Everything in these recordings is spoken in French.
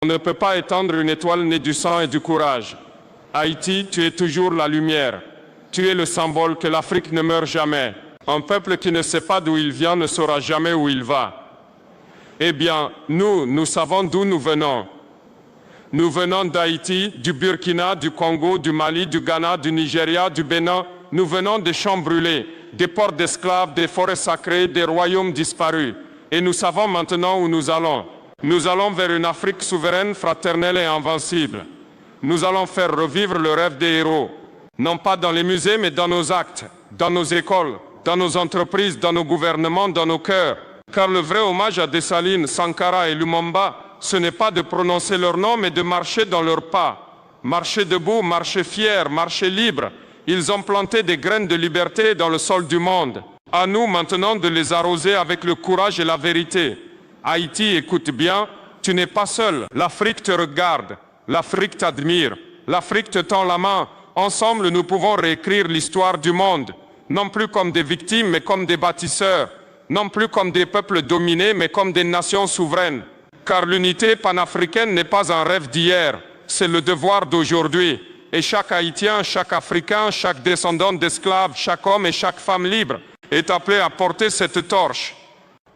On ne peut pas éteindre une étoile née du sang et du courage. Haïti, tu es toujours la lumière. Tu es le symbole que l'Afrique ne meurt jamais. Un peuple qui ne sait pas d'où il vient ne saura jamais où il va. Eh bien, nous savons d'où nous venons. Nous venons d'Haïti, du Burkina, du Congo, du Mali, du Ghana, du Nigeria, du Bénin. Nous venons des champs brûlés, des ports d'esclaves, des forêts sacrées, des royaumes disparus. Et nous savons maintenant où nous allons. Nous allons vers une Afrique souveraine, fraternelle et invincible. Nous allons faire revivre le rêve des héros. Non pas dans les musées, mais dans nos actes, dans nos écoles, dans nos entreprises, dans nos gouvernements, dans nos cœurs. Car le vrai hommage à Dessalines, Sankara et Lumumba, ce n'est pas de prononcer leur nom, mais de marcher dans leurs pas. Marcher debout, marcher fier, marcher libre. Ils ont planté des graines de liberté dans le sol du monde. À nous maintenant de les arroser avec le courage et la vérité. Haïti, écoute bien, tu n'es pas seul. L'Afrique te regarde, l'Afrique t'admire, l'Afrique te tend la main. Ensemble, nous pouvons réécrire l'histoire du monde. Non plus comme des victimes, mais comme des bâtisseurs. Non plus comme des peuples dominés, mais comme des nations souveraines. Car l'unité panafricaine n'est pas un rêve d'hier, c'est le devoir d'aujourd'hui. Et chaque Haïtien, chaque Africain, chaque descendant d'esclaves, chaque homme et chaque femme libre est appelé à porter cette torche.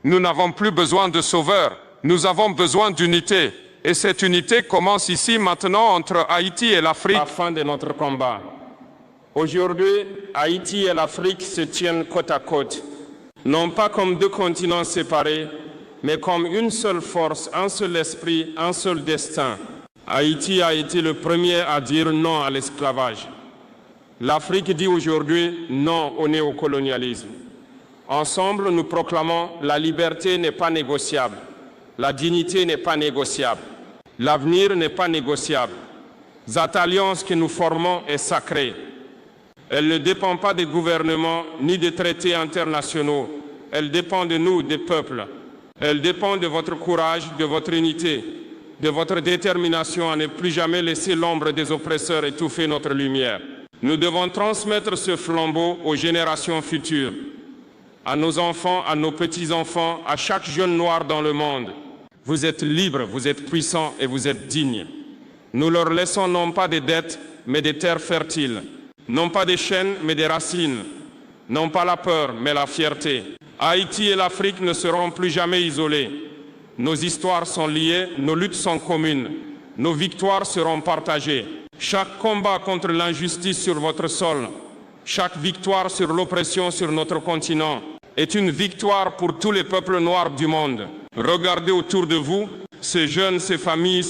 Nous n'avons plus besoin de sauveurs, nous avons besoin d'unité. Et cette unité commence ici maintenant entre Haïti et l'Afrique. La fin de notre combat. Aujourd'hui, Haïti et l'Afrique se tiennent côte à côte. Non pas comme deux continents séparés, mais comme une seule force, un seul esprit, un seul destin. Haïti a été le premier à dire non à l'esclavage. L'Afrique dit aujourd'hui non au néocolonialisme. Ensemble, nous proclamons la liberté n'est pas négociable, la dignité n'est pas négociable, l'avenir n'est pas négociable. Cette alliance que nous formons est sacrée. Elle ne dépend pas des gouvernements ni des traités internationaux. Elle dépend de nous, des peuples. Elle dépend de votre courage, de votre unité, de votre détermination à ne plus jamais laisser l'ombre des oppresseurs étouffer notre lumière. Nous devons transmettre ce flambeau aux générations futures, à nos enfants, à nos petits-enfants, à chaque jeune noir dans le monde. Vous êtes libres, vous êtes puissants et vous êtes dignes. Nous leur laissons non pas des dettes, mais des terres fertiles. Non pas des chaînes, mais des racines. Non pas la peur, mais la fierté. Haïti et l'Afrique ne seront plus jamais isolés. Nos histoires sont liées, nos luttes sont communes. Nos victoires seront partagées. Chaque combat contre l'injustice sur votre sol, chaque victoire sur l'oppression sur notre continent est une victoire pour tous les peuples noirs du monde. Regardez autour de vous, ces jeunes, ces familles,